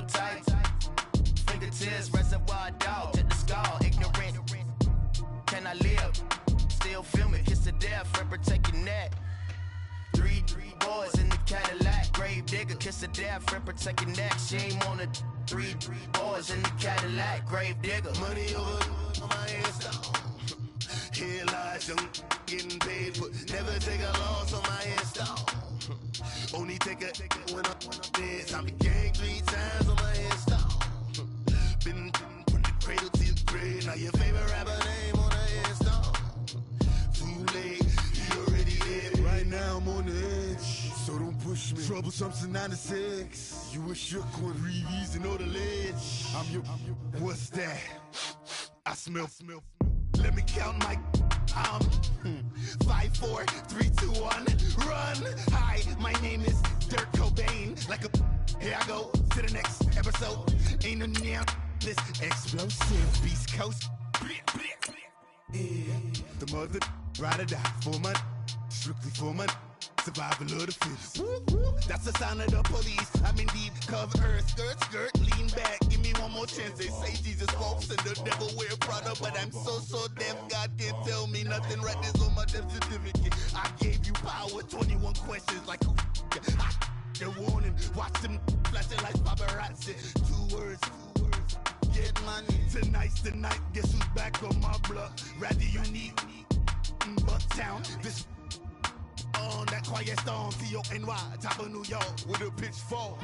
tight. Fingertips, reservoir dog, check the skull, ignorant. Can I live? Still film it, kiss to death, friend protect your neck. Three boys in the Cadillac, grave digger, kiss to death, friend protect your neck. Shame on the three boys in the Cadillac, grave digger. Money over on my hairstyle. Here lies young, getting paid, but never take a loss on my hairstyle. Only take a when I'm dead. I be gang 3 times on my hairstyle. Been from the cradle to the grave. Now your favorite rapper name on the hairstyle. Too late, you already dead. Right now I'm on the edge, so don't push me. Troublesome to 96. You a shook one, Reeves and know the ledge. I'm your. What's that? I smell. Let me count my. 5, 4, 3, 2, 1, run. Hi, my name is Dirk Cobain. Like a. Here I go to the next episode. Ain't no damn this explosive Beast Coast. Yeah. The mother ride or die for my. Strictly for my. Survival of the fittest. That's the sound of the police. I'm in deep cover, skirt, lean back. Give me one more chance. They say Jesus walks and the devil wear Prada, but I'm so deaf. God can't tell me nothing. Right there's on my death certificate. I gave you power. 21 questions like who? The warning. Watch them flashing like paparazzi. 2 words. Get money. Tonight's the night. Guess who's back on my block? Rather unique. Bucktown. This. On that quiet storm, T-O-N-Y, top of New York, with a pitchfork.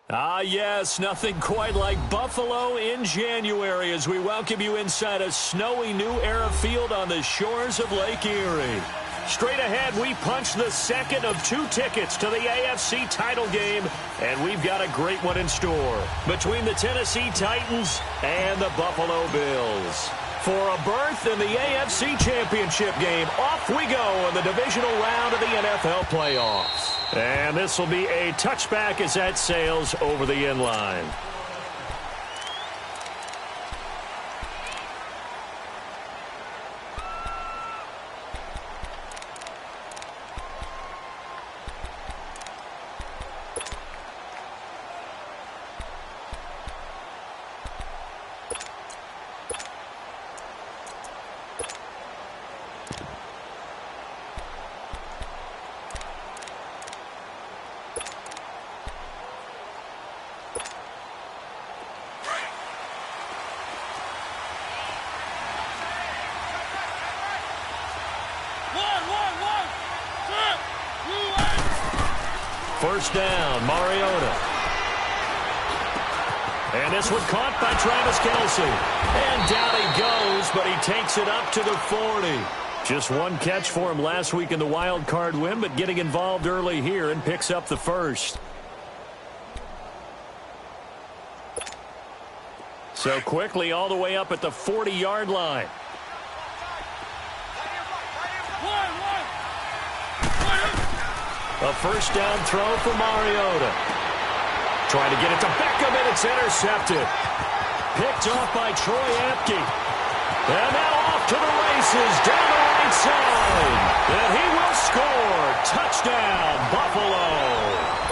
Ah, yes, nothing quite like Buffalo in January as we welcome you inside a snowy New Era field on the shores of Lake Erie. Straight ahead, we punch the second of 2 tickets to the AFC title game, and we've got a great one in store between the Tennessee Titans and the Buffalo Bills. For a berth in the AFC Championship game, off we go in the divisional round of the NFL playoffs. And this will be a touchback as that sails over the end line. First down, Mariota. And this one caught by Travis Kelce. And down he goes, but he takes it up to the 40. Just one catch for him last week in the wild card win, but getting involved early here and picks up the first. So quickly all the way up at the 40-yard line. A first down throw for Mariota. Trying to get it to Beckham, and it's intercepted. Picked off by Troy Apke. And now off to the races down the right side. And he will score. Touchdown, Buffalo.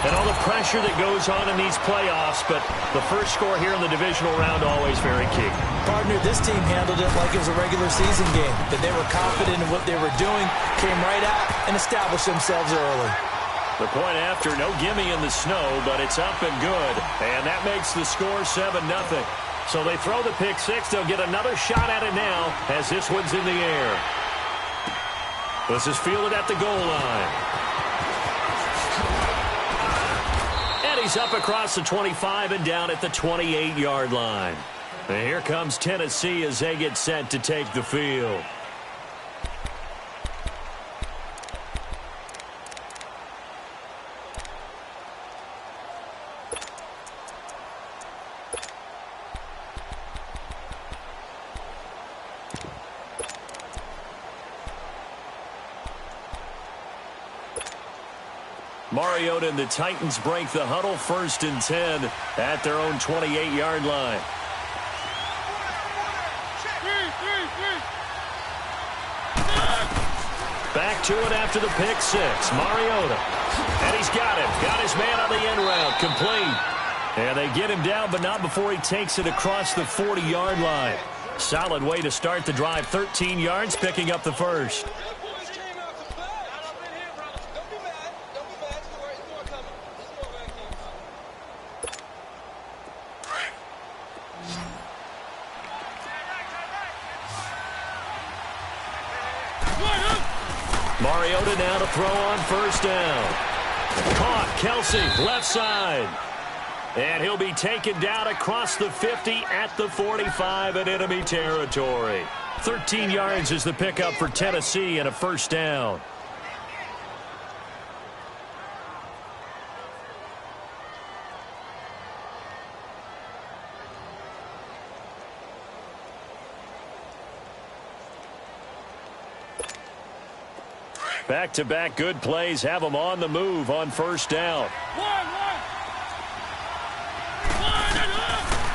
And all the pressure that goes on in these playoffs, but the first score here in the divisional round always very key. Partner, this team handled it like it was a regular season game. That they were confident in what they were doing, came right out and established themselves early. The point after, no gimme in the snow, but it's up and good. And that makes the score 7-0. So they throw the pick six. They'll get another shot at it now as this one's in the air. This is fielded at the goal line. And he's up across the 25 and down at the 28-yard line. And here comes Tennessee as they get set to take the field. Mariota and the Titans break the huddle, 1st and 10 at their own 28-yard line. Back to it after the pick six. Mariota. And he's got him. Got his man on the end route. Complete. And they get him down, but not before he takes it across the 40-yard line. Solid way to start the drive. 13 yards, picking up the first. Mariota now to throw on first down. Caught. Kelsey, left side. And he'll be taken down across the 50 at the 45 in enemy territory. 13 yards is the pickup for Tennessee and a first down. Back-to-back good plays have them on the move on first down.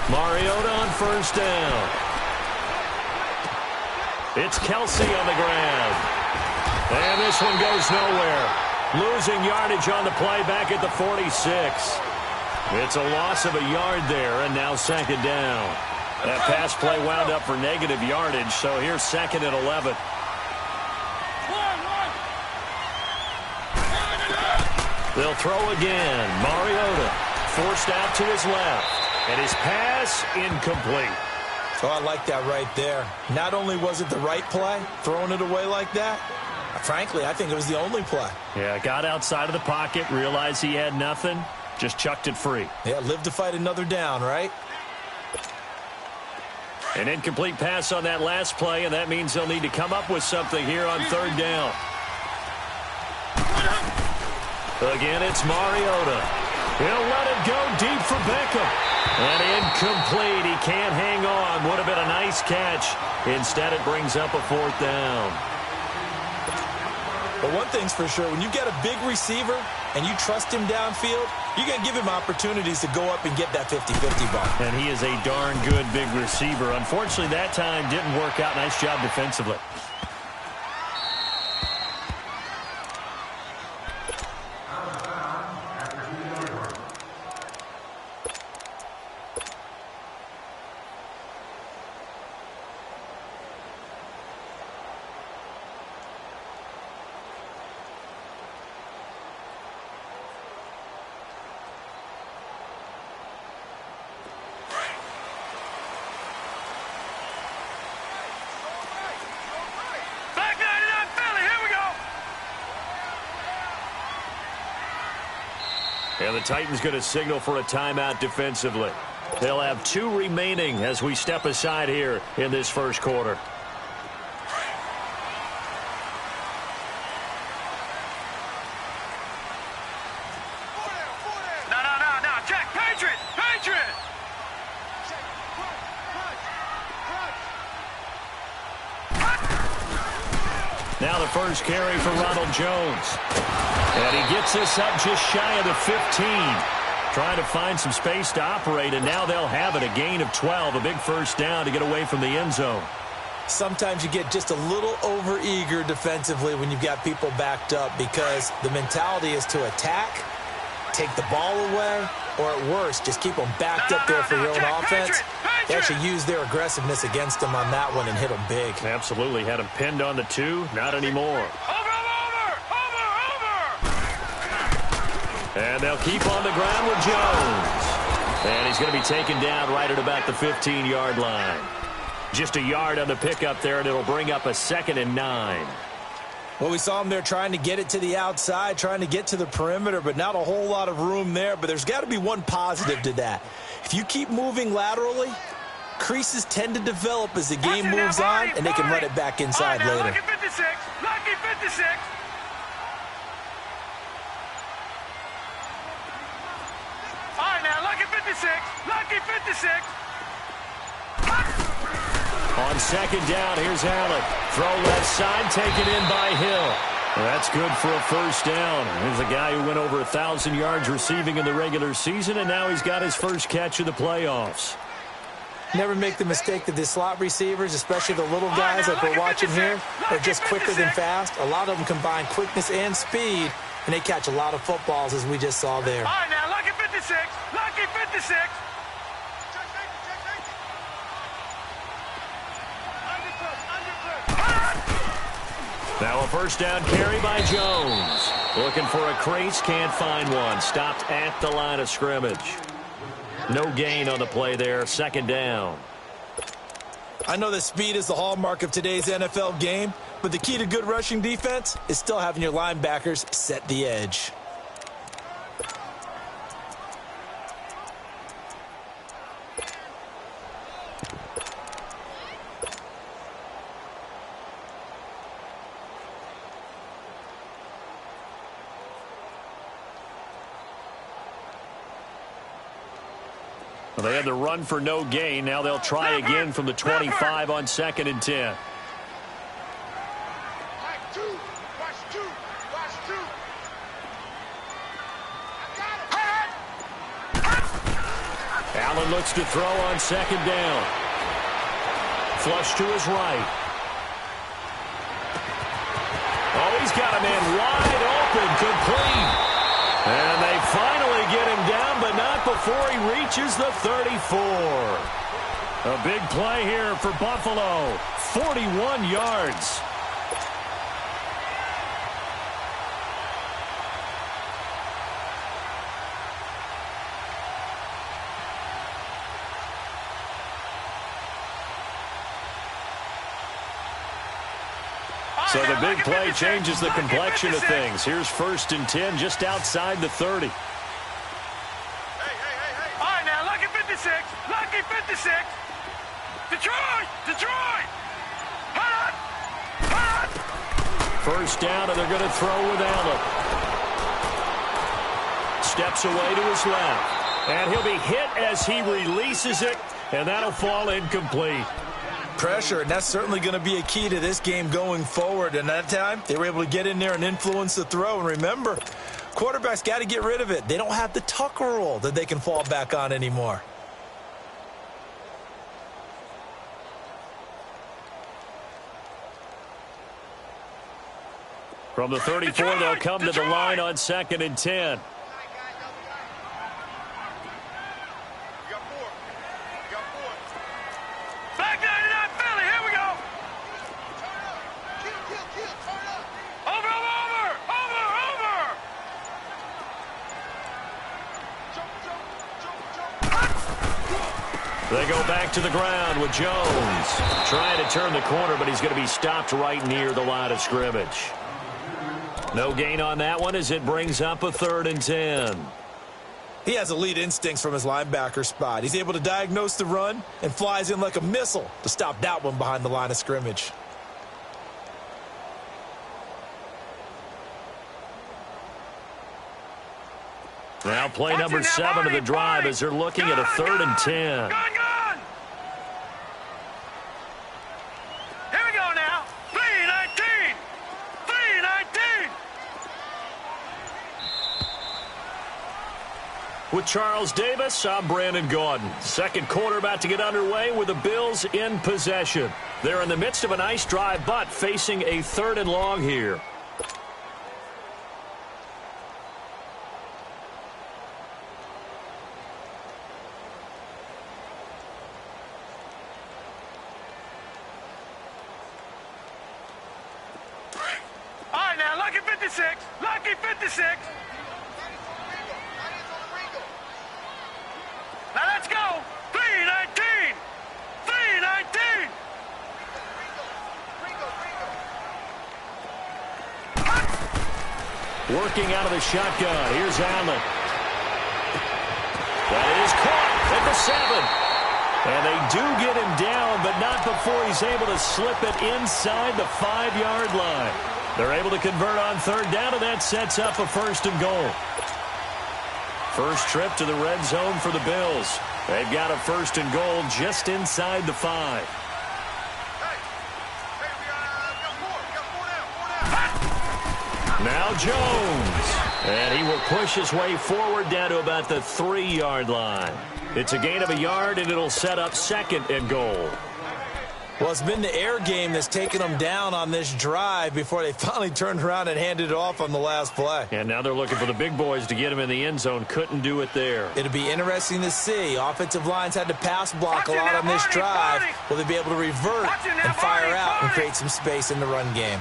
Mariota on first down. It's Kelsey on the ground. And this one goes nowhere. Losing yardage on the play back at the 46. It's a loss of a yard there, and now second down. That pass play wound up for negative yardage, so here's second and 11. They'll throw again. Mariota forced out to his left. And his pass incomplete. Oh, I like that right there. Not only was it the right play, throwing it away like that, frankly, I think it was the only play. Yeah, got outside of the pocket, realized he had nothing, just chucked it free. Yeah, live to fight another down, right? An incomplete pass on that last play, and that means they'll need to come up with something here on third down. Again, it's Mariota. He'll let it go deep for Beckham. And incomplete. He can't hang on. Would have been a nice catch. Instead, it brings up a fourth down. But one thing's for sure, when you get a big receiver and you trust him downfield, you're going to give him opportunities to go up and get that 50-50 ball. And he is a darn good big receiver. Unfortunately, that time didn't work out. Nice job defensively. And the Titans going to signal for a timeout defensively. They'll have 2 remaining as we step aside here in this first quarter. No, check, Patriot! Now the first carry for Ronald Jones. And he gets this up just shy of the 15. Trying to find some space to operate, and now they'll have it. A gain of 12, a big first down to get away from the end zone. Sometimes you get just a little over-eager defensively when you've got people backed up because the mentality is to attack, take the ball away, or at worst, just keep them backed up there for your own offense. They actually used their aggressiveness against them on that one and hit them big. Absolutely. Had him pinned on the 2. Not anymore. And they'll keep on the ground with Jones. And he's going to be taken down right at about the 15-yard line. Just a yard on the pickup there, and it'll bring up a 2nd and 9. Well, we saw him there trying to get it to the outside, trying to get to the perimeter, but not a whole lot of room there. But there's got to be one positive to that. If you keep moving laterally, creases tend to develop as the game moves on, and they can run it back inside later. Lucky 56. Lucky 56. All right, now, lucky 56. Lucky 56. On second down, here's Allen. Throw left side, taken in by Hill. Well, that's good for a first down. Here's a guy who went over 1,000 yards receiving in the regular season, and now he's got his first catch of the playoffs. Never make the mistake that the slot receivers, especially the little guys like we're watching here, are just quicker than fast. A lot of them combine quickness and speed, and they catch a lot of footballs, as we just saw there. All right, now, lucky 56. Lucky 56. Now a first down carry by Jones. Looking for a crease, can't find one. Stopped at the line of scrimmage. No gain on the play there, second down. I know that speed is the hallmark of today's NFL game, but the key to good rushing defense is still having your linebackers set the edge. They had the run for no gain. Now they'll try again from the 25 on 2nd and 10. Allen looks to throw on 2nd down. Flush to his right. Oh, he's got a man wide open, complete. And they finally get him down, but not before he reaches the 34. A big play here for Buffalo. 41 yards. So the big play changes the complexion of things. Here's 1st and 10 just outside the 30. All right, now, lucky 56. Lucky 56. Detroit! Detroit! Hot! Hot! First down, and they're going to throw with Allen. Steps away to his left. And he'll be hit as he releases it, and that'll fall incomplete. Pressure, and that's certainly going to be a key to this game going forward. And that time, they were able to get in there and influence the throw. And remember, quarterbacks got to get rid of it. They don't have the Tucker rule that they can fall back on anymore. From the 34, they'll come to the line on 2nd and 10. They go back to the ground with Jones. Trying to turn the corner, but he's going to be stopped right near the line of scrimmage. No gain on that one as it brings up a 3rd and 10. He has elite instincts from his linebacker spot. He's able to diagnose the run and flies in like a missile to stop that one behind the line of scrimmage. Now play number 7 of the drive as they're looking at a 3rd and 10. Gone! Here we go now. 3-19. 3-19. With Charles Davis, I'm Brandon Gaudin. Second quarter about to get underway with the Bills in possession. They're in the midst of a nice drive, but facing a 3rd and long here. All right, now, lucky 56. Lucky 56. Now let's go. 3-19. 3-19. Working out of the shotgun. Here's Allen. That is caught at the 7. And they do get him down, but not before he's able to slip it inside the 5-yard line. They're able to convert on 3rd down, and that sets up a 1st and goal. First trip to the red zone for the Bills. They've got a 1st and goal just inside the 5. Now Jones. And he will push his way forward down to about the 3-yard line. It's a gain of a yard, and it'll set up 2nd and goal. Well, it's been the air game that's taken them down on this drive before they finally turned around and handed it off on the last play. And now they're looking for the big boys to get him in the end zone. Couldn't do it there. It'll be interesting to see. Offensive lines had to pass block a lot on this drive. Will they be able to revert and fire out and create some space in the run game?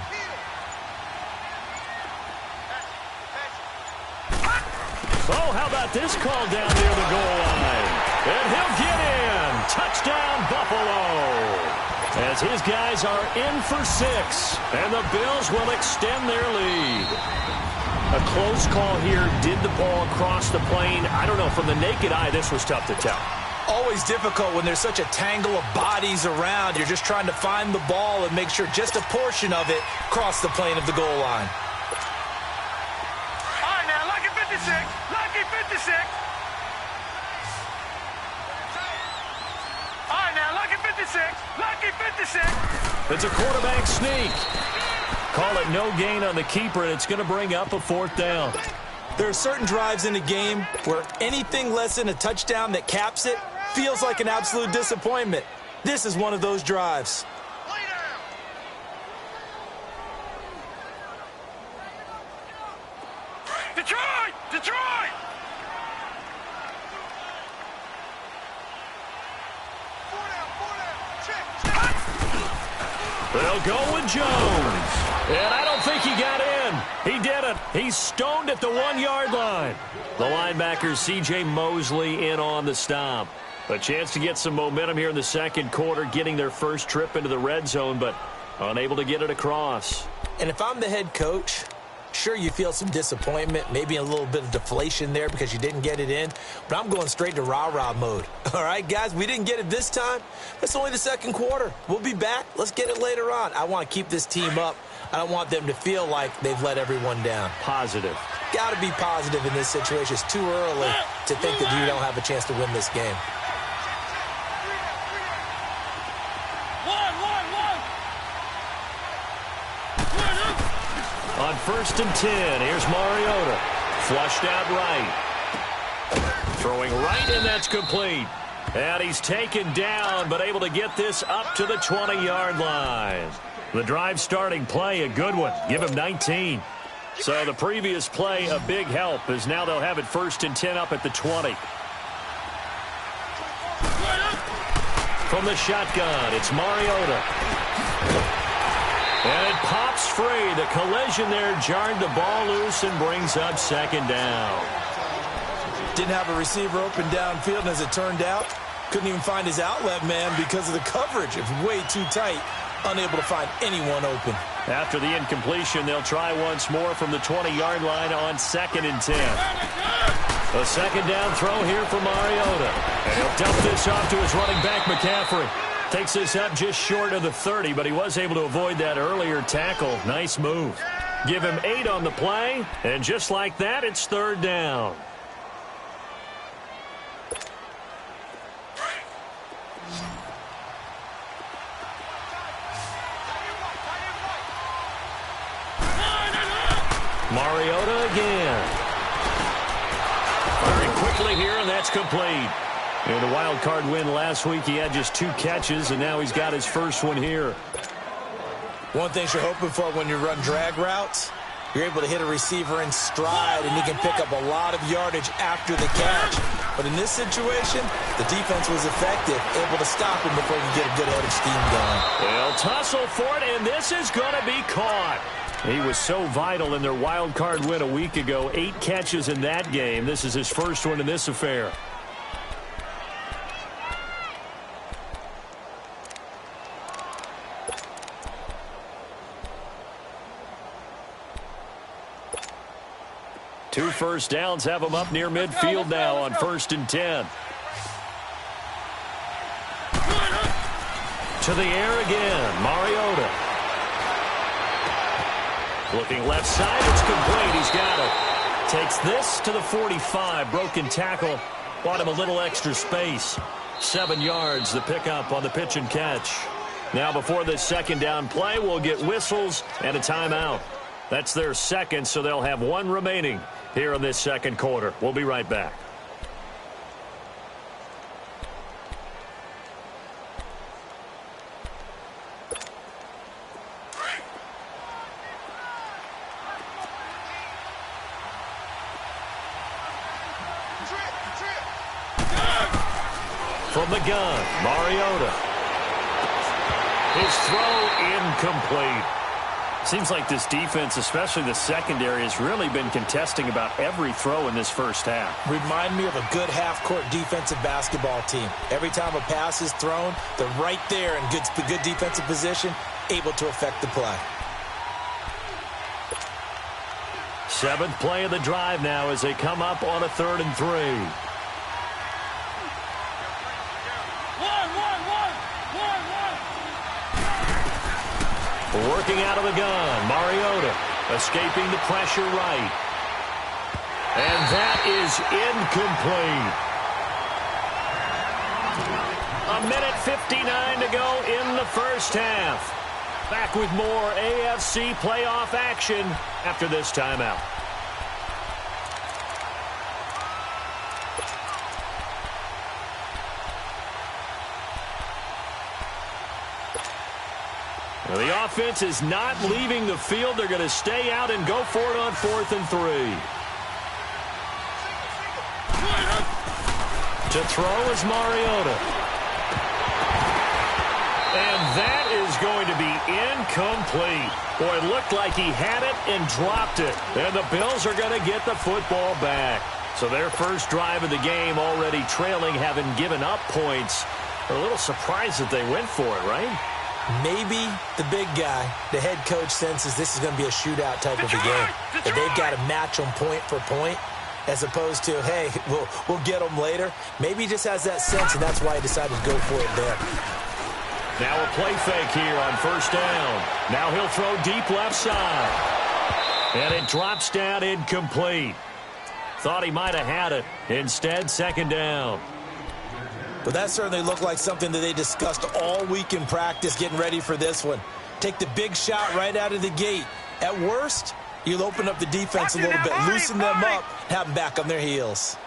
Oh, how about this call down near the goal line? And he'll get in. Touchdown, Buffalo. As his guys are in for 6, and the Bills will extend their lead. A close call here. Did the ball cross the plane? I don't know. From the naked eye, this was tough to tell. Always difficult when there's such a tangle of bodies around. You're just trying to find the ball and make sure just a portion of it crossed the plane of the goal line. All right, now, lucky 56. Lucky 56. All right, now, lucky 56. Lucky 56. It's a quarterback sneak. Call it no gain on the keeper, and it's going to bring up a 4th down. There are certain drives in a game where anything less than a touchdown that caps it feels like an absolute disappointment. This is one of those drives. Detroit! Detroit! They'll go with Jones. And I don't think he got in. He did it. He's stoned at the 1-yard line. The linebacker, C.J. Mosley, in on the stop. A chance to get some momentum here in the 2nd quarter, getting their first trip into the red zone, but unable to get it across. And if I'm the head coach, sure, you feel some disappointment, maybe a little bit of deflation there because you didn't get it in, but I'm going straight to rah-rah mode. All right, guys, we didn't get it this time. That's only the 2nd quarter. We'll be back. Let's get it later on. I want to keep this team up. I don't want them to feel like they've let everyone down. Positive. Got to be positive in this situation. It's too early to think that you don't have a chance to win this game. On 1st and 10, here's Mariota. Flushed out right. Throwing right, and that's complete. And he's taken down, but able to get this up to the 20-yard line. The drive starting play, a good one. Give him 19. So the previous play, a big help, as now they'll have it 1st and 10 up at the 20. From the shotgun, it's Mariota. And it pops free. The collision there jarred the ball loose and brings up 2nd down. Didn't have a receiver open downfield, and as it turned out, couldn't even find his outlet man because of the coverage. It was way too tight, unable to find anyone open. After the incompletion, they'll try once more from the 20-yard line on 2nd and 10. A 2nd down throw here for Mariota. And he'll dump this off to his running back, McCaffrey. Takes this up just short of the 30, but he was able to avoid that earlier tackle. Nice move. Give him 8 on the play, and just like that, it's 3rd down. Mariota again. Firing quickly here, and that's complete. In the wild card win last week, he had just 2 catches, and now he's got his first one here. One thing you're hoping for when you run drag routes, you're able to hit a receiver in stride, and he can pick up a lot of yardage after the catch. But in this situation, the defense was effective, able to stop him before he could get a good head of steam going. They'll tussle for it, and this is going to be caught. He was so vital in their wild card win a week ago. 8 catches in that game. This is his first one in this affair. Two first downs have him up near midfield now on 1st and 10. To the air again, Mariota. Looking left side, it's complete. He's got it. Takes this to the 45. Broken tackle. Bought him a little extra space. 7 yards, the pickup on the pitch and catch. Now before this 2nd down play, we'll get whistles and a timeout. That's their 2nd, so they'll have 1 remaining here in this 2nd quarter. We'll be right back. From the gun, Mariota. His throw incomplete. Seems like this defense, especially the secondary, has really been contesting about every throw in this first half. Remind me of a good half-court defensive basketball team. Every time a pass is thrown, they're right there in good defensive position, able to affect the play. Seventh play of the drive now as they come up on a 3rd and 3. Working out of the gun, Mariota escaping the pressure right. And that is incomplete. 1:59 to go in the first half. Back with more AFC playoff action after this timeout. Well, the offense is not leaving the field. They're going to stay out and go for it on 4th and 3. To throw is Mariota. And that is going to be incomplete. Boy, it looked like he had it and dropped it. And the Bills are going to get the football back. So their first drive of the game already trailing, having given up points. They're a little surprised that they went for it, right? Maybe the big guy, the head coach, senses this is going to be a shootout type of a game. That they've got to match them point for point as opposed to, hey, we'll get them later. Maybe he just has that sense, and that's why he decided to go for it there. Now a play fake here on 1st down. Now he'll throw deep left side. And it drops down incomplete. Thought he might have had it. Instead, 2nd down. But that certainly looked like something that they discussed all week in practice getting ready for this one. Take the big shot right out of the gate. At worst, you'll open up the defense a little bit, loosen them up, have them back on their heels.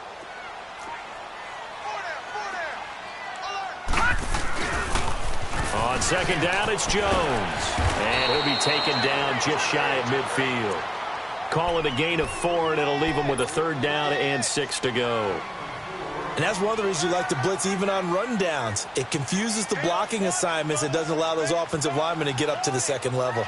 On 2nd down, it's Jones. And he'll be taken down just shy of midfield. Call it a gain of 4, and it'll leave him with a 3rd down and 6 to go. And that's one of the reasons you like to blitz even on rundowns. It confuses the blocking assignments. It doesn't allow those offensive linemen to get up to the 2nd level.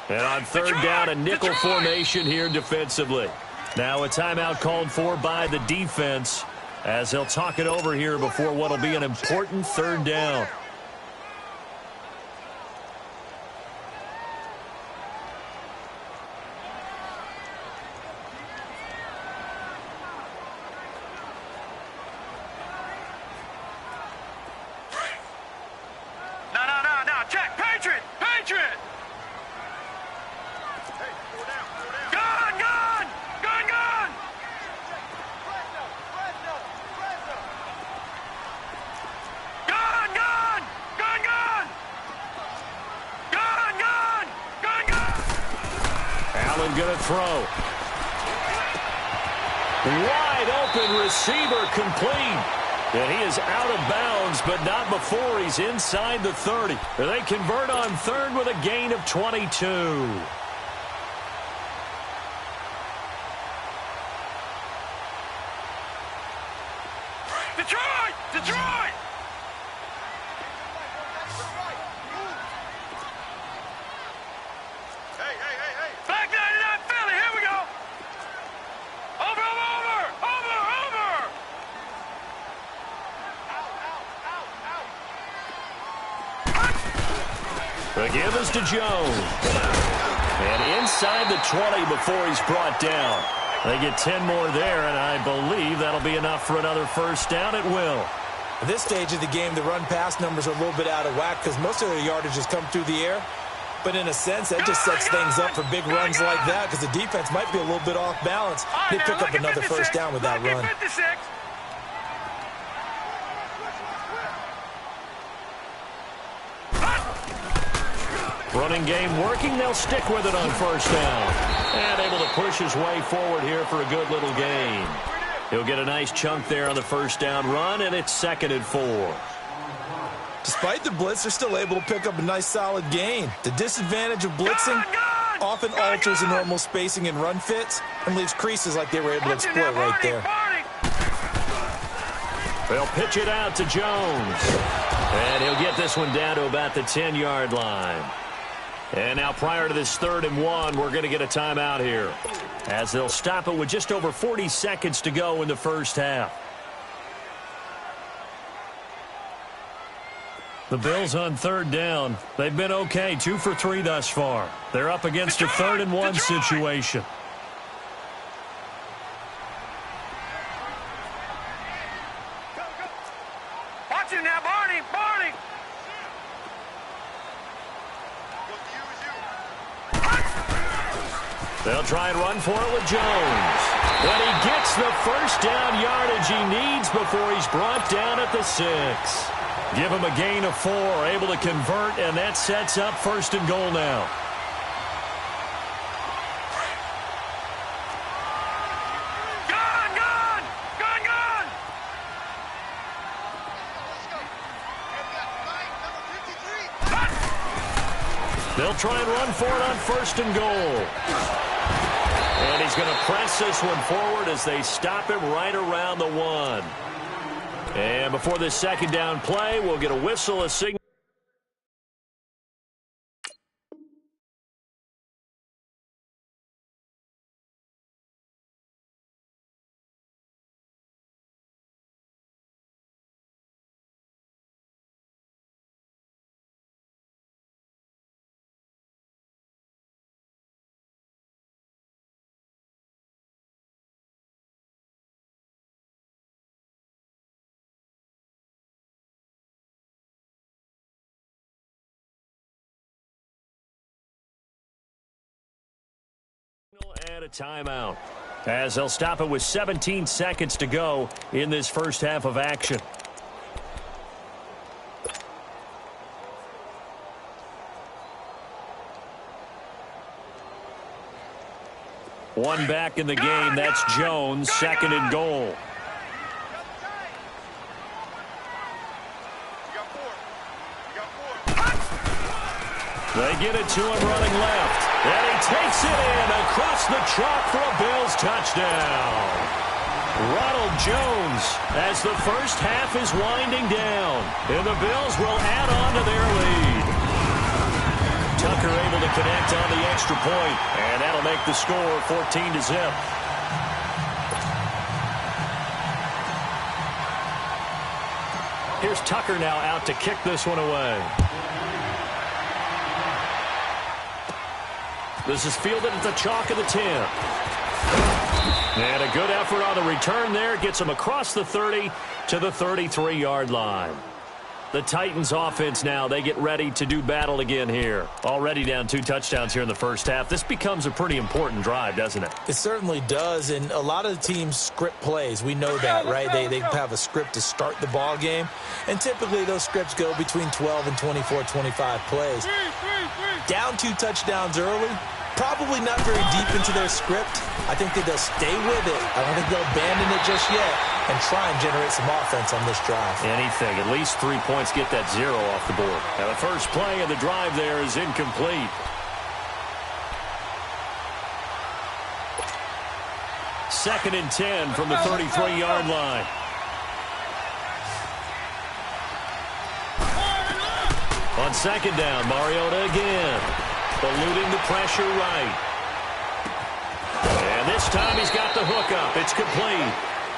And on 3rd down, a nickel formation here defensively. Now a timeout called for by the defense as they'll talk it over here before what will be an important 3rd down. Going to throw. Wide open receiver complete. And he is out of bounds, but not before he's inside the 30. They convert on 3rd with a gain of 22. Detroit! Detroit! Back 99 Philly, here we go! Over! The give is to Jones. And inside the 20 before he's brought down. They get 10 more there, and I believe that'll be enough for another 1st down. It will. At this stage of the game, the run-pass numbers are a little bit out of whack because most of their yardage has come through the air. But in a sense, that just sets things up for big runs like that because the defense might be a little bit off balance. They pick up another 1st down with that run. Running game working. They'll stick with it on 1st down. And able to push his way forward here for a good little gain. He'll get a nice chunk there on the 1st down run, and it's 2nd and 4. Despite the blitz, they're still able to pick up a nice solid gain. The disadvantage of blitzing, often alters the normal spacing and run fits and leaves creases like they were able to exploit right there. They'll pitch it out to Jones. And he'll get this one down to about the 10-yard line. And now prior to this 3rd and 1, we're going to get a timeout here, as they'll stop it with just over 40 seconds to go in the first half. The Bills on 3rd down. They've been okay, 2 for 3 thus far. They're up against a 3rd and 1 situation. Watch him now, Barney! Barney! They'll try and run for it with Jones. But he gets the first down yardage he needs before he's brought down at the 6. Give him a gain of 4, able to convert, and that sets up 1st and goal now. Gone! Gone! Gone! Gone! They'll try and run for it on 1st and goal. And he's going to press this one forward as they stop him right around the 1. And before this 2nd down play, we'll get a whistle, a signal. And a timeout, as they'll stop it with 17 seconds to go in this first half of action. One back in the game. That's Jones, 2nd and goal. They get it to him running left. And he takes it in across the chalk for a Bills touchdown. Ronald Jones, as the first half is winding down. And the Bills will add on to their lead. Tucker able to connect on the extra point. And that'll make the score 14-0. Here's Tucker now out to kick this one away. This is fielded at the chalk of the 10. And a good effort on the return there. Gets him across the 30 to the 33-yard line. The Titans offense now, they get ready to do battle again here. Already down 2 touchdowns here in the first half. This becomes a pretty important drive, doesn't it? It certainly does, and a lot of the teams script plays. We know that, right? They have a script to start the ball game, and typically those scripts go between 12 and 24, 25 plays. Down 2 touchdowns early, probably not very deep into their script. I think that they'll stay with it. I don't think they'll abandon it just yet and try and generate some offense on this drive. Anything. At least 3 points, get that 0 off the board. Now the first play of the drive there is incomplete. Second and 10 from the 33-yard line. On 2nd down, Mariota again. Eluding the pressure right. And this time he's got the hook up. It's complete.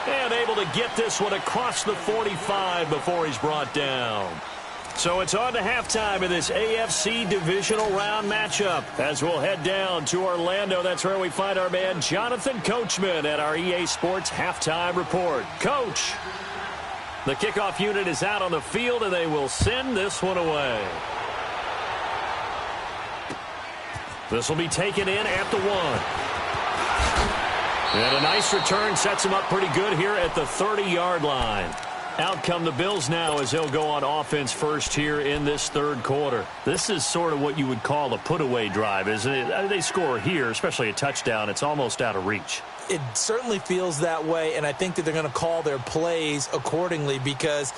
And able to get this one across the 45 before he's brought down. So it's on to halftime in this AFC divisional round matchup. As we'll head down to Orlando, that's where we find our man Jonathan Coachman at our EA Sports Halftime Report. Coach, the kickoff unit is out on the field, and they will send this one away. This will be taken in at the 1. And a nice return sets him up pretty good here at the 30-yard line. Out come the Bills now as they'll go on offense first here in this 3rd quarter. This is sort of what you would call a put-away drive, isn't it? They score here, especially a touchdown. It's almost out of reach. It certainly feels that way, and I think that they're going to call their plays accordingly because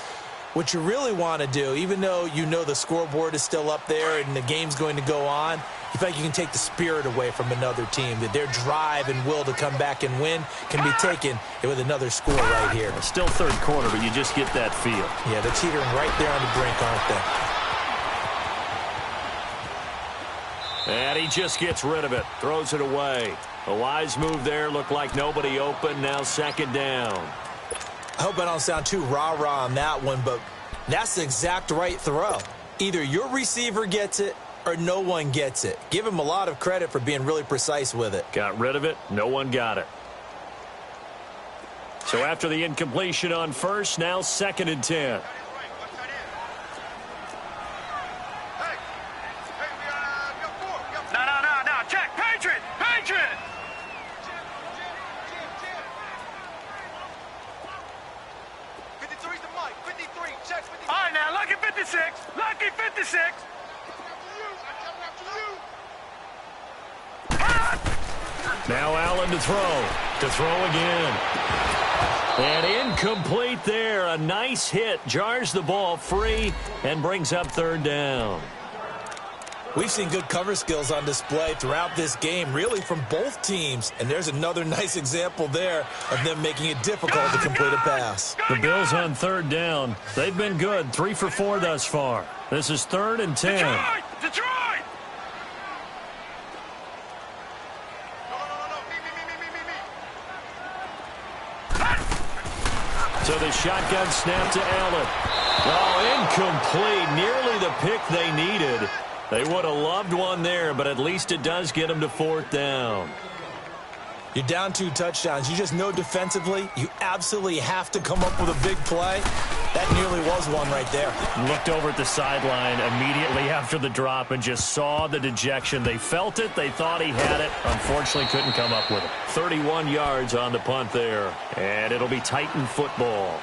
What you really want to do, even though you know the scoreboard is still up there and the game's going to go on, you feel like you can take the spirit away from another team, that their drive and will to come back and win can be taken with another score right here. Still third quarter, but you just get that feel. Yeah, they're teetering right there on the brink, aren't they? And he just gets rid of it, throws it away. A wise move there, looked like nobody open, now second down. I hope I don't sound too rah-rah on that one, but that's the exact right throw. Either your receiver gets it or no one gets it. Give him a lot of credit for being really precise with it. Got rid of it. No one got it. So after the incompletion on first, now 2nd and 10. No. Check. Patriot. Patriot. All right, now, lucky 56. Lucky 56. Now Allen to throw. To throw again. And incomplete there. A nice hit. Jars the ball free and brings up 3rd down. We've seen good cover skills on display throughout this game, really from both teams. And there's another nice example there of them making it difficult to complete a pass. The Bills on 3rd down. They've been good. 3 for 4 thus far. This is 3rd and 10. Detroit! So the shotgun snap to Allen. Oh, incomplete. Nearly the pick they needed. They would have loved one there, but at least it does get them to 4th down. You're down 2 touchdowns. You just know defensively you absolutely have to come up with a big play. That nearly was one right there. Looked over at the sideline immediately after the drop and just saw the dejection. They felt it. They thought he had it. Unfortunately, couldn't come up with it. 31 yards on the punt there. And it'll be Titan football.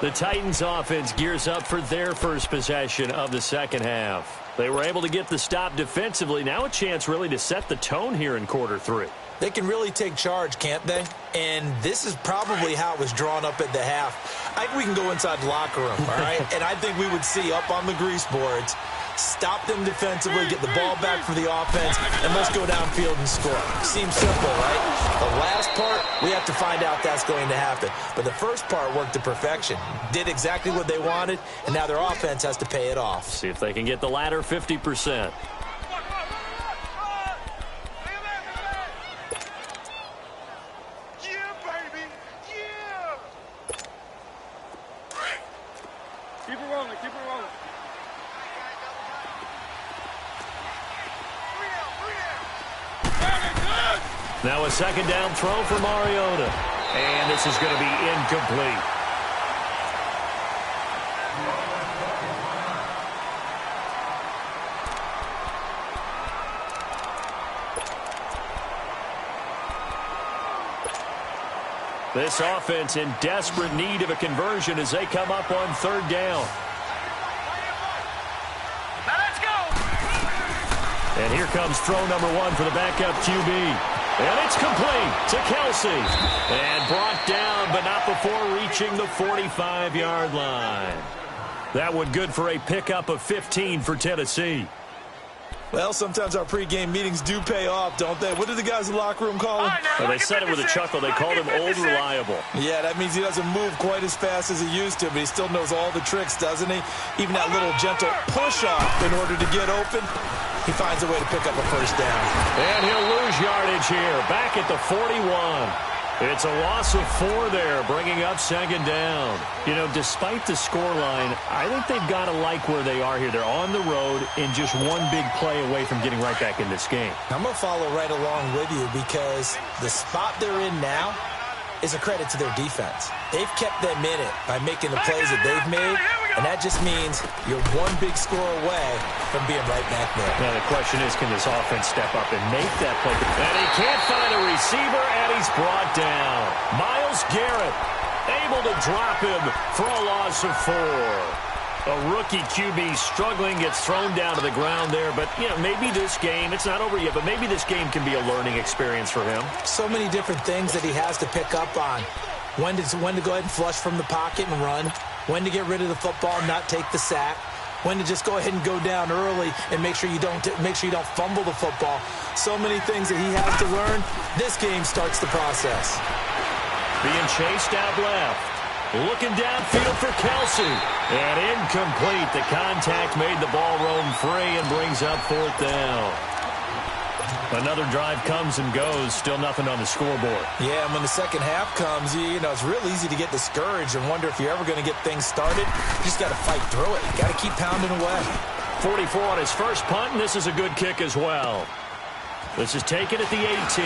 The Titans offense gears up for their first possession of the second half. They were able to get the stop defensively. Now a chance really to set the tone here in quarter 3. They can really take charge, can't they? And this is probably how it was drawn up at the half. I think we can go inside the locker room, all right? And I think we would see up on the grease boards, stop them defensively, get the ball back for the offense, and let's go downfield and score. Seems simple, right? The last part, we have to find out that's going to happen. But the first part worked to perfection. Did exactly what they wanted, and now their offense has to pay it off. See if they can get the latter 50%. Now a second down throw for Mariota. And this is going to be incomplete. This offense in desperate need of a conversion as they come up on 3rd down. Now let's go! And here comes throw number 1 for the backup QB. And it's complete to Kelsey. And brought down, but not before reaching the 45-yard line. That one good for a pickup of 15 for Tennessee. Well, sometimes our pregame meetings do pay off, don't they? What did the guys in the locker room call him? Well, they said it with a chuckle. They called him Old Reliable. Yeah, that means he doesn't move quite as fast as he used to, but he still knows all the tricks, doesn't he? Even that little gentle push-off in order to get open. He finds a way to pick up a first down. And he'll lose yardage here. Back at the 41. It's a loss of 4 there, bringing up 2nd down. You know, despite the scoreline, I think they've got to like where they are here. They're on the road and just one big play away from getting right back in this game. I'm going to follow right along with you because the spot they're in now is a credit to their defense. They've kept them in it by making the plays that they've made, and that just means you're one big score away from being right back there. Now the question is, can this offense step up and make that play? And he can't find a receiver, and he's brought down. Myles Garrett able to drop him for a loss of 4. A rookie QB struggling, gets thrown down to the ground there. But, you know, maybe this game, it's not over yet, but maybe this game can be a learning experience for him. So many different things that he has to pick up on. when to go ahead and flush from the pocket and run, when to get rid of the football and not take the sack, when to just go ahead and go down early and make sure you don't fumble the football. So many things that he has to learn. This game starts the process. Being chased out left. Looking downfield for Kelsey. And incomplete. The contact made the ball roam free and brings up 4th down. Another drive comes and goes. Still nothing on the scoreboard. Yeah, and when the second half comes, it's real easy to get discouraged and wonder if you're ever going to get things started. You just got to fight through it. You got to keep pounding away. 44 on his first punt, and this is a good kick as well. This is taken at the 18.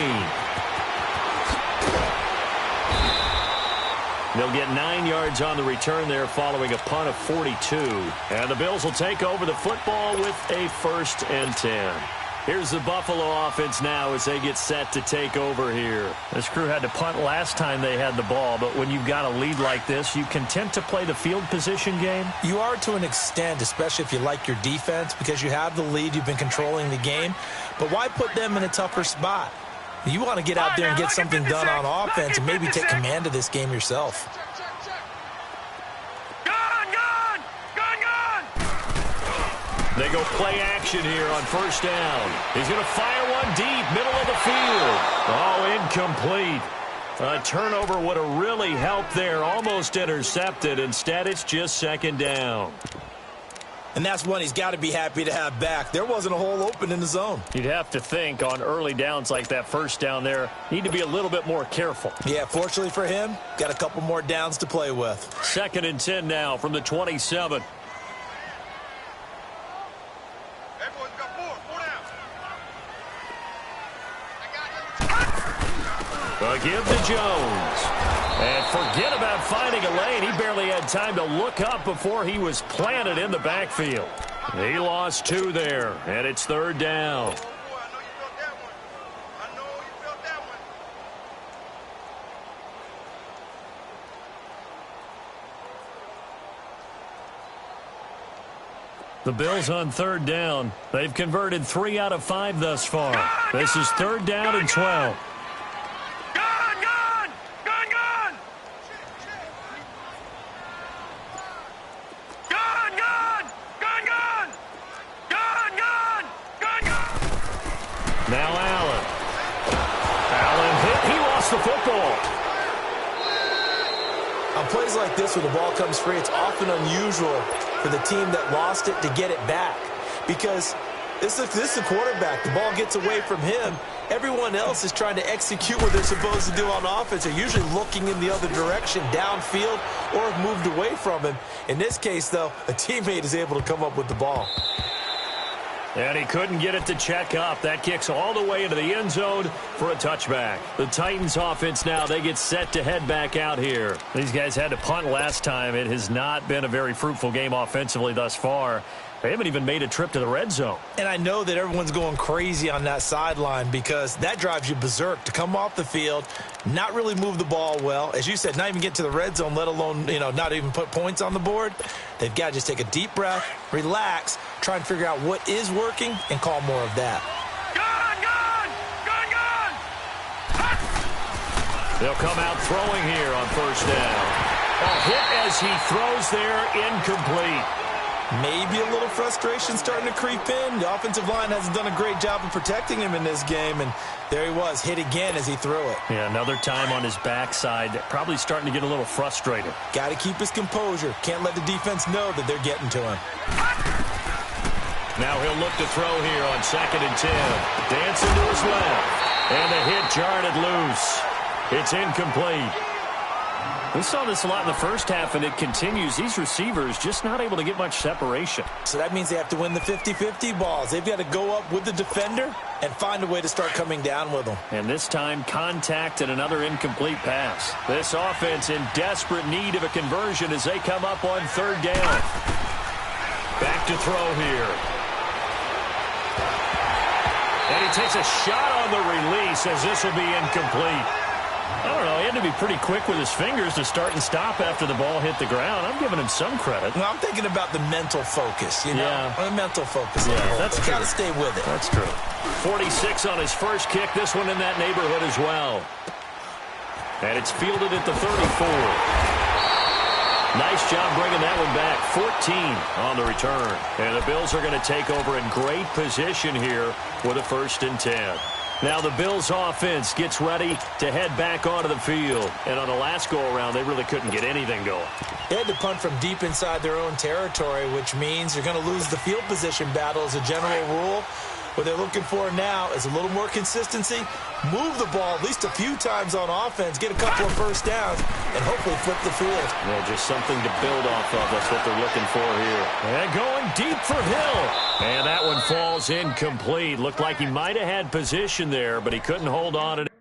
They'll get 9 yards on the return there following a punt of 42. And the Bills will take over the football with a 1st and 10. Here's the Buffalo offense now as they get set to take over here. This crew had to punt last time they had the ball, but when you've got a lead like this, you content to play the field position game? You are to an extent, especially if you like your defense, because you have the lead, you've been controlling the game. But why put them in a tougher spot? You want to get out there and get something done on offense and maybe take command of this game yourself. They go play action here on 1st down. He's going to fire one deep, middle of the field. Oh, incomplete. A turnover would have really helped there. Almost intercepted. Instead, it's just 2nd down. And that's one he's got to be happy to have back. There wasn't a hole open in the zone. You'd have to think on early downs like that 1st down there, need to be a little bit more careful. Yeah, fortunately for him, got a couple more downs to play with. 2nd and 10 now from the 27. Give to Jones. And forget about finding a lane. He barely had time to look up before he was planted in the backfield. He lost 2 there, and it's 3rd down. The Bills on 3rd down. They've converted 3 out of 5 thus far. This is 3rd down and 12. Now Allen. Allen hit. He lost the football. On plays like this where the ball comes free, it's often unusual for the team that lost it to get it back. Because this is a quarterback. The ball gets away from him. Everyone else is trying to execute what they're supposed to do on offense. They're usually looking in the other direction, downfield, or have moved away from him. In this case, though, a teammate is able to come up with the ball. And he couldn't get it to check up. That kicks all the way into the end zone for a touchback. The Titans offense now, they get set to head back out here. These guys had to punt last time. It has not been a very fruitful game offensively thus far. They haven't even made a trip to the red zone. And I know that everyone's going crazy on that sideline because that drives you berserk to come off the field, not really move the ball well. As you said, not even get to the red zone, let alone, not even put points on the board. They've got to just take a deep breath, relax, try and figure out what is working and call more of that. They'll come out throwing here on 1st down. A hit as he throws there, incomplete. Maybe a little frustration starting to creep in. The offensive line hasn't done a great job of protecting him in this game, and there he was, hit again as he threw it. Yeah, another time on his backside, probably starting to get a little frustrated. Got to keep his composure. Can't let the defense know that they're getting to him. Now he'll look to throw here on 2nd and 10. Dancing to his left, and the hit jarred it loose. It's incomplete. We saw this a lot in the first half, and it continues. These receivers just not able to get much separation. So that means they have to win the 50-50 balls. They've got to go up with the defender and find a way to start coming down with them. And this time, contact and another incomplete pass. This offense in desperate need of a conversion as they come up on 3rd down. Back to throw here. And he takes a shot on the release as this will be incomplete. I don't know. He had to be pretty quick with his fingers to start and stop after the ball hit the ground. I'm giving him some credit. Well, I'm thinking about the mental focus, Yeah. The mental focus. Yeah, that's true. Got to stay with it. That's true. 46 on his first kick. This one in that neighborhood as well. And it's fielded at the 34. Nice job bringing that one back. 14 on the return. And the Bills are going to take over in great position here with a 1st and 10. Now the Bills offense gets ready to head back onto the field. And on the last go-around, they really couldn't get anything going. They had to punt from deep inside their own territory, which means you're going to lose the field position battle as a general rule. What they're looking for now is a little more consistency, move the ball at least a few times on offense, get a couple of first downs, and hopefully flip the field. Well, just something to build off of. That's what they're looking for here. And going deep for Hill. And that one falls incomplete. Looked like he might have had position there, but he couldn't hold on to it.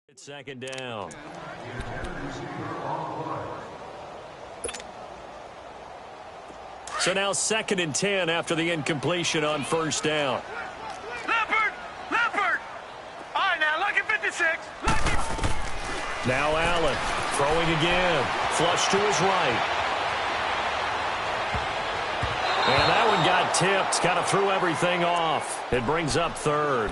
It's 2nd down. So now 2nd and 10 after the incompletion on 1st down. Leopard! Leopard! All right, now, look at 56. Now Allen throwing again. Flush to his right. And that one got tipped. Kind of threw everything off. It brings up 3rd.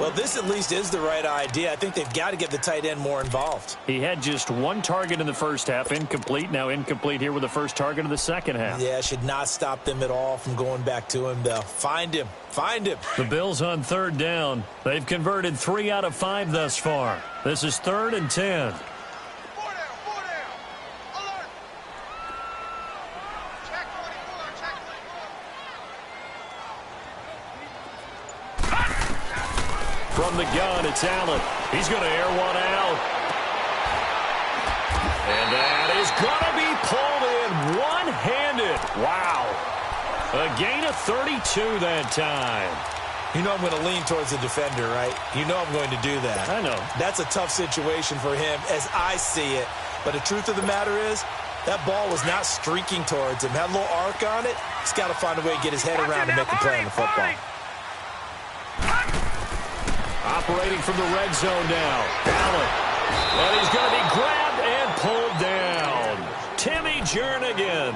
Well, this at least is the right idea. I think they've got to get the tight end more involved. He had just 1 target in the first half, incomplete. Now incomplete here with the first target of the second half. Yeah, should not stop them at all from going back to him, though. Find him. Find him. The Bills on 3rd down. They've converted 3 out of 5 thus far. This is 3rd and 10. From the gun, it's Allen. He's going to air one out. And that is going to be pulled in one-handed. Wow. A gain of 32 that time. You know I'm going to lean towards the defender, right? You know I'm going to do that. I know. That's a tough situation for him as I see it. But the truth of the matter is, that ball was not streaking towards him. Had a little arc on it. He's got to find a way to get his head around and make a play on the football. Operating from the red zone now. Allen. And he's going to be grabbed and pulled down. Timmy Jernigan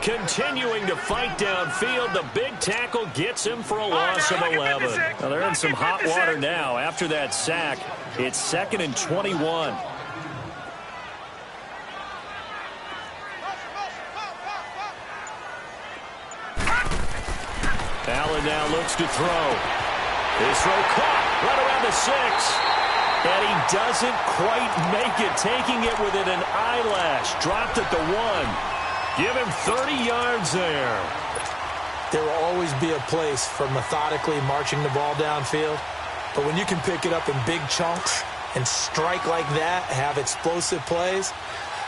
continuing to fight downfield. The big tackle gets him for a loss of 11. Now they're in some hot water now after that sack. It's 2nd and 21. Allen now looks to throw. His throw caught right around the 6. And he doesn't quite make it, taking it within an eyelash. Dropped at the 1. Give him 30 yards there. There will always be a place for methodically marching the ball downfield. But when you can pick it up in big chunks and strike like that, have explosive plays,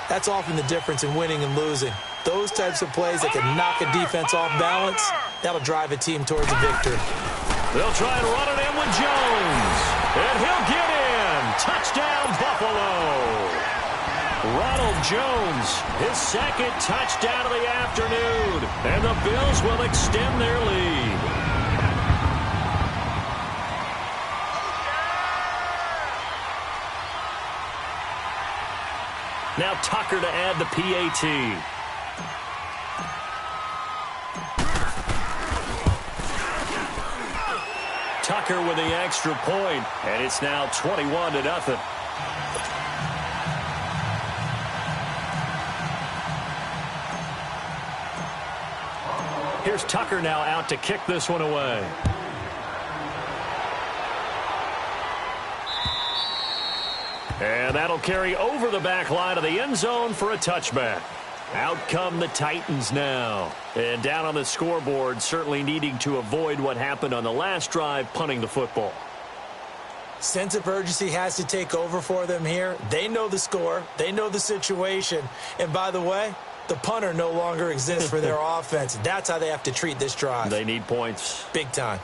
that's often the difference in winning and losing. Those types of plays that can knock a defense off balance, that'll drive a team towards a victory. They'll try and run it in with Jones. And he'll get in. Touchdown, Buffalo. Ronald Jones, his 2nd touchdown of the afternoon. And the Bills will extend their lead. Now Tucker to add the PAT. Tucker with the extra point, and it's now 21-0. Here's Tucker now out to kick this one away. And that'll carry over the back line of the end zone for a touchback. Out come the Titans now. And down on the scoreboard, certainly needing to avoid what happened on the last drive, punting the football. Sense of urgency has to take over for them here. They know the score. They know the situation. And by the way, the punter no longer exists for their offense. That's how they have to treat this drive. They need points. Big time.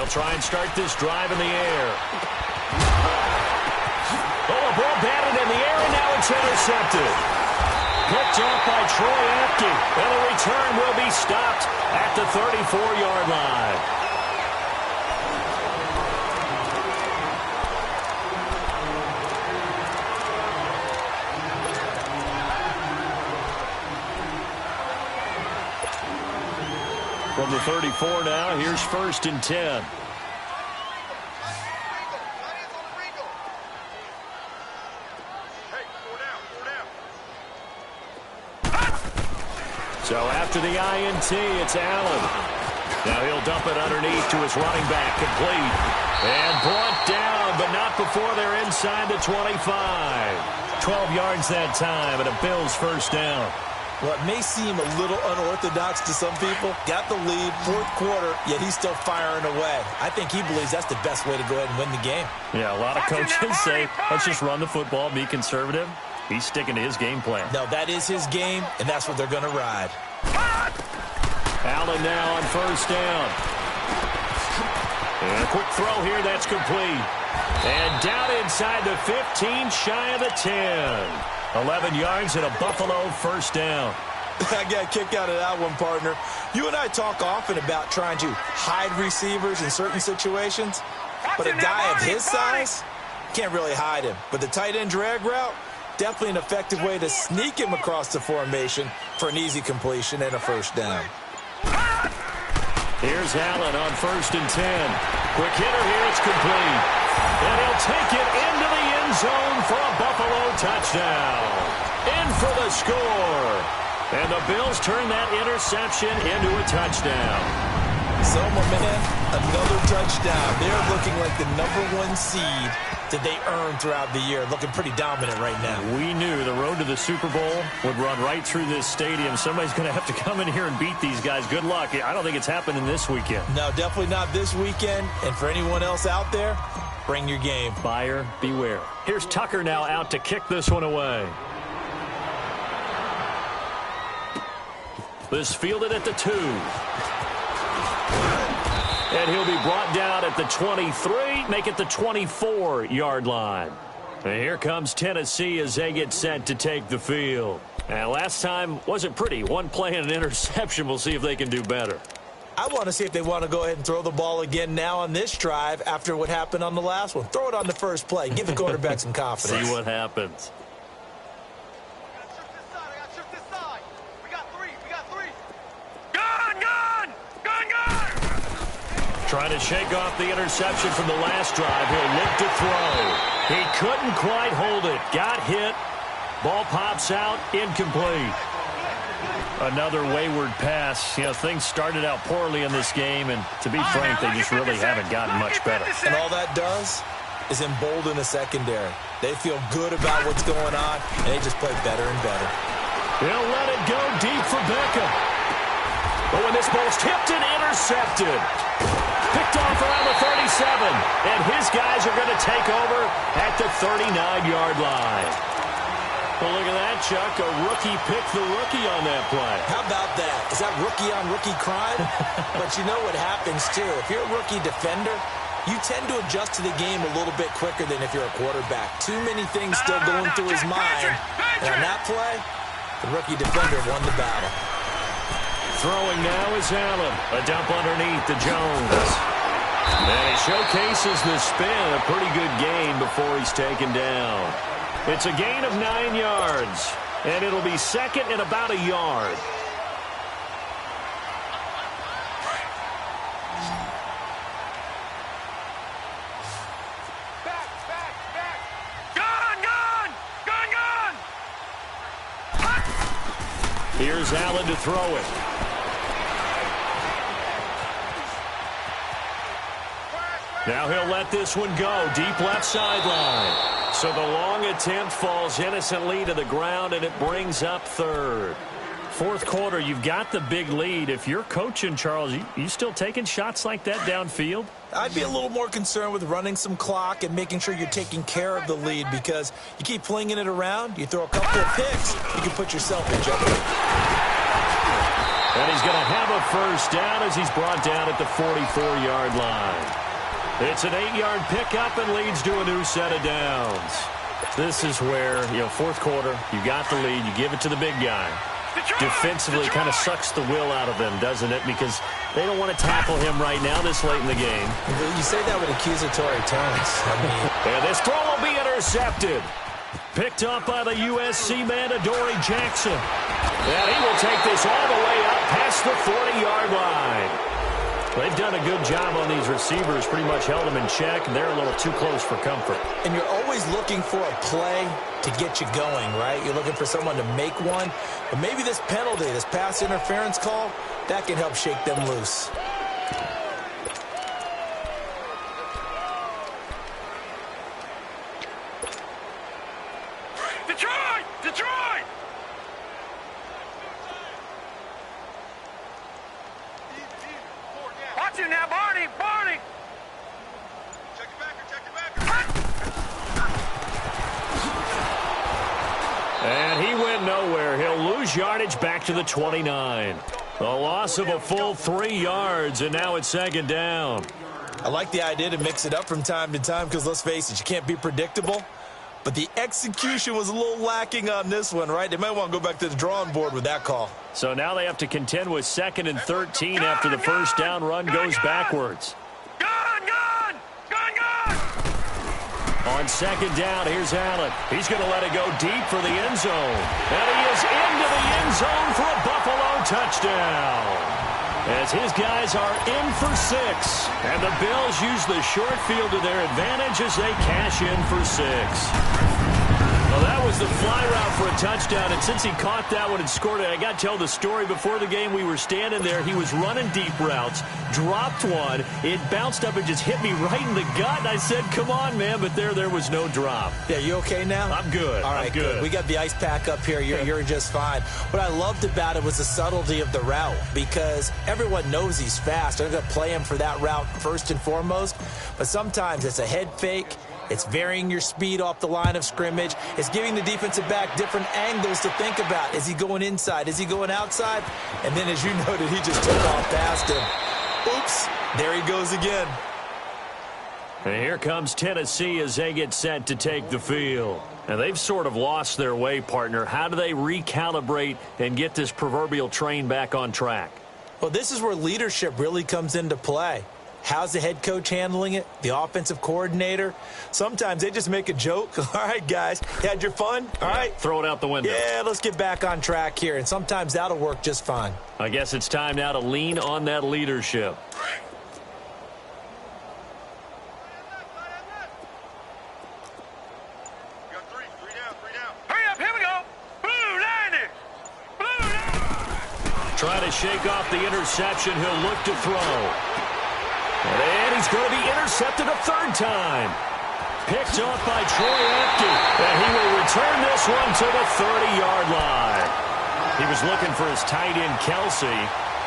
They'll try and start this drive in the air. Oh, a ball batted in the air, and now it's intercepted. Picked off by Troy Apke, and the return will be stopped at the 34-yard line. From the 34 now, here's 1st and 10. So after the INT, it's Allen. Now he'll dump it underneath to his running back, complete. And brought down, but not before they're inside the 25. 12 yards that time, and a Bills first down. What may seem a little unorthodox to some people, got the lead, 4th quarter, yet he's still firing away. I think he believes that's the best way to go ahead and win the game. Yeah, a lot of coaches say, let's just run the football, be conservative. He's sticking to his game plan. No, that is his game, and that's what they're going to ride. Allen now on 1st down. And a quick throw here, that's complete. And down inside the 15, shy of the 10. 11 yards and a Buffalo first down. I got a kick out of that one, partner. You and I talk often about trying to hide receivers in certain situations, but a guy of his size can't really hide him. But the tight end drag route, definitely an effective way to sneak him across the formation for an easy completion and a first down. Here's Allen on 1st and 10. Quick hitter here, it's complete. And he'll take it into the end zone for a Buffalo touchdown. In for the score. And the Bills turn that interception into a touchdown. So, my man, another touchdown. They're looking like the #1 seed that they earned throughout the year. Looking pretty dominant right now. We knew the road to the Super Bowl would run right through this stadium. Somebody's going to have to come in here and beat these guys. Good luck. I don't think it's happening this weekend. No, definitely not this weekend. And for anyone else out there, bring your game. Buyer beware. Here's Tucker now out to kick this one away. This fielded at the 2. And he'll be brought down at the 23, make it the 24-yard line. And here comes Tennessee as they get set to take the field. And last time wasn't pretty. One play and an interception. We'll see if they can do better. I want to see if they want to go ahead and throw the ball again now on this drive after what happened on the last one. Throw it on the first play. Give the quarterback some confidence. See what happens. Trying to shake off the interception from the last drive. He'll look to throw. He couldn't quite hold it. Got hit. Ball pops out. Incomplete. Another wayward pass. You know, things started out poorly in this game, and to be frank, they just really haven't gotten much better. And all that does is embolden the secondary. They feel good about what's going on, and they just play better and better. He'll let it go deep for Beckham. But when this ball's tipped and intercepted. Picked off around the 37, and his guys are going to take over at the 39-yard line. Well, look at that, Chuck. A rookie picked the rookie on that play. How about that? Is that rookie-on-rookie crime? But you know what happens, too. If you're a rookie defender, you tend to adjust to the game a little bit quicker than if you're a quarterback. Too many things still going through his mind. And on that play, the rookie defender won the battle. Throwing now is Allen. A dump underneath to Jones. And he showcases the spin. A pretty good gain before he's taken down. It's a gain of 9 yards. And it'll be second and about a yard. Here's Allen to throw it. Now he'll let this one go. Deep left sideline. So the long attempt falls innocently to the ground, and it brings up third. 4th quarter, you've got the big lead. If you're coaching, Charles, you still taking shots like that downfield? I'd be a little more concerned with running some clock and making sure you're taking care of the lead, because you keep flinging it around, you throw a couple of picks, you can put yourself in jeopardy. And he's going to have a first down as he's brought down at the 44-yard line. It's an 8-yard pickup and leads to a new set of downs. This is where, fourth quarter, you got the lead, you give it to the big guy. Defensively kind of sucks the will out of them, doesn't it? Because they don't want to tackle him right now this late in the game. You say that with accusatory tones. And this throw will be intercepted. Picked up by the USC man, Adoree Jackson. And he will take this all the way up past the 40-yard line. They've done a good job on these receivers, pretty much held them in check, and they're a little too close for comfort. And you're always looking for a play to get you going, right? You're looking for someone to make one. But maybe this penalty, this pass interference call, that can help shake them loose. Detroit! Detroit! Watch him now, Barney! Barney! Check your backer, check your backer! And he went nowhere. He'll lose yardage back to the 29. A loss of a full 3 yards, and now it's second down. I like the idea to mix it up from time to time because, let's face it, you can't be predictable. But the execution was a little lacking on this one, right? They might want to go back to the drawing board with that call. So now they have to contend with 2nd and 13 after the first down run goes backwards. Gun! On second down, here's Allen. He's going to let it go deep for the end zone. And he is into the end zone for a Buffalo touchdown. As his guys are in for 6. And the Bills use the short field to their advantage as they cash in for 6. Well, that was the fly route for a touchdown, and since he caught that one and scored it, I got to tell the story. Before the game, we were standing there. He was running deep routes, dropped one. It bounced up and just hit me right in the gut, and I said, come on, man, but there was no drop. Yeah, you okay now? I'm good. All right, I'm good. We got the ice pack up here. You're just fine. What I loved about it was the subtlety of the route because everyone knows he's fast. They're going to play him for that route first and foremost, but sometimes it's a head fake. It's varying your speed off the line of scrimmage. It's giving the defensive back different angles to think about. Is he going inside? Is he going outside? And then, as you noted, he just took off past him. Oops, there he goes again. And here comes Tennessee as they get set to take the field. And they've sort of lost their way, partner. How do they recalibrate and get this proverbial train back on track? Well, this is where leadership really comes into play. How's the head coach handling it? The offensive coordinator? Sometimes they just make a joke. All right, guys, you had your fun? All right. Throw it out the window. Yeah, let's get back on track here. And sometimes that'll work just fine. I guess it's time now to lean on that leadership. Hurry up, here we go! Blue 90! Blue 90! Trying to shake off the interception. He'll look to throw. And he's going to be intercepted a 3rd time. Picked off by Troy Apke. And he will return this one to the 30-yard line. He was looking for his tight end, Kelsey.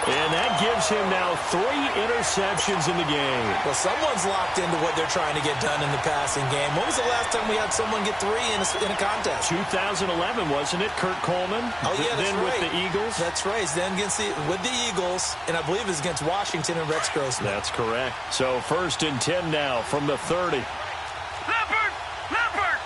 And that gives him now 3 interceptions in the game. Well, someone's locked into what they're trying to get done in the passing game. When was the last time we had someone get 3 in a contest? 2011, wasn't it? Kurt Coleman. Oh, yeah, that's then right. with the Eagles. That's right. Then with the Eagles, and I believe it's against Washington and Rex Grossman. That's correct. So 1st and 10 now from the 30. Leopard! Leopard!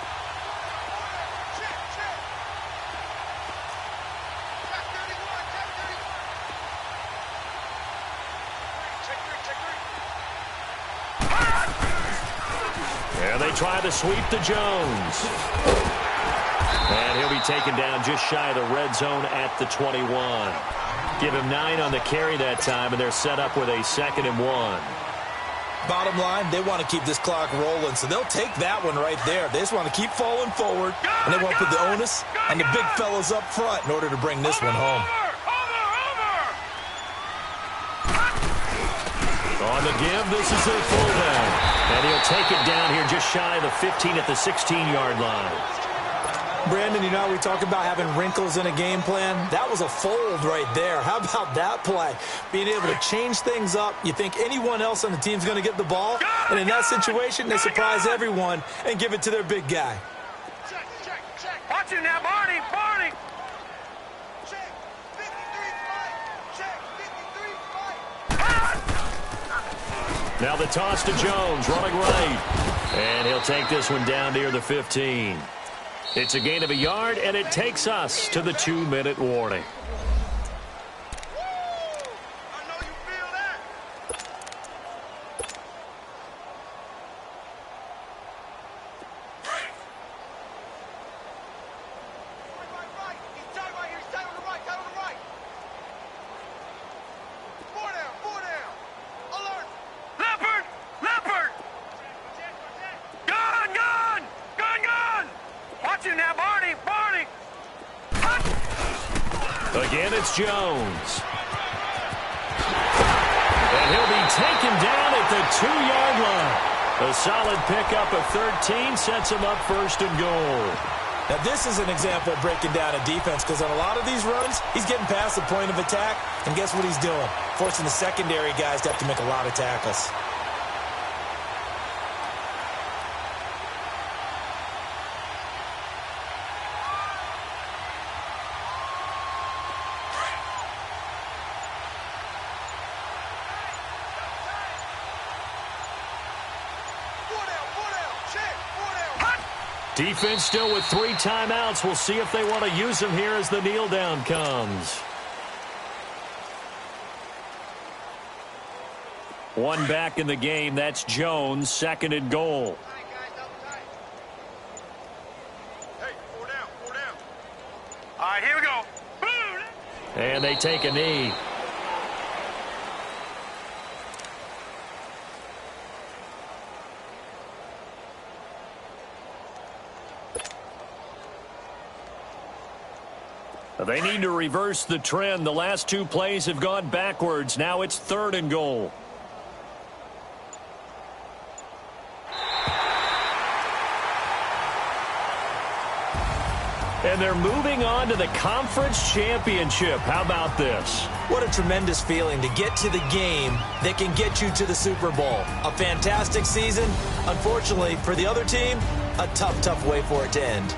And they try to sweep to Jones. And he'll be taken down just shy of the red zone at the 21. Give him 9 on the carry that time, and they're set up with a 2nd and 1. Bottom line, they want to keep this clock rolling, so they'll take that one right there. They just want to keep falling forward, and they want to put the onus on the big fellas up front in order to bring this one home. On the give, this is their fullback. And he'll take it down here just shy of the 15 at the 16-yard line. Brandon, you know how we talk about having wrinkles in a game plan? That was a fold right there. How about that play? Being able to change things up. You think anyone else on the team's going to get the ball? And in that situation, they surprise everyone and give it to their big guy. Watch it now, Barney! Barney! Now the toss to Jones, running right. And he'll take this one down near the 15. It's a gain of a yard, and it takes us to the 2-minute warning. Again, it's Jones. And he'll be taken down at the 2-yard line. A solid pickup of 13 sets him up first and goal. Now, this is an example of breaking down a defense because on a lot of these runs, he's getting past the point of attack, and guess what he's doing? Forcing the secondary guys to have to make a lot of tackles. Defense still with 3 timeouts. We'll see if they want to use them here as the kneel down comes. One back in the game. That's Jones, second and goal. Hey, 4 down, 4 down. All right, here we go. And they take a knee. They need to reverse the trend. The last 2 plays have gone backwards. Now it's 3rd and goal. And they're moving on to the conference championship. How about this? What a tremendous feeling to get to the game that can get you to the Super Bowl. A fantastic season. Unfortunately, for the other team, a tough, tough way for it to end.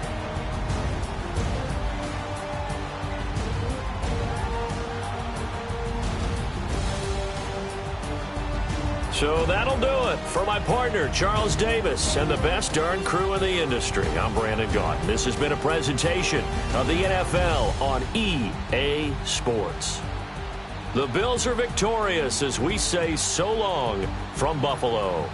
So that'll do it for my partner, Charles Davis, and the best darn crew in the industry. I'm Brandon Gaudin. This has been a presentation of the NFL on EA Sports. The Bills are victorious as we say so long from Buffalo.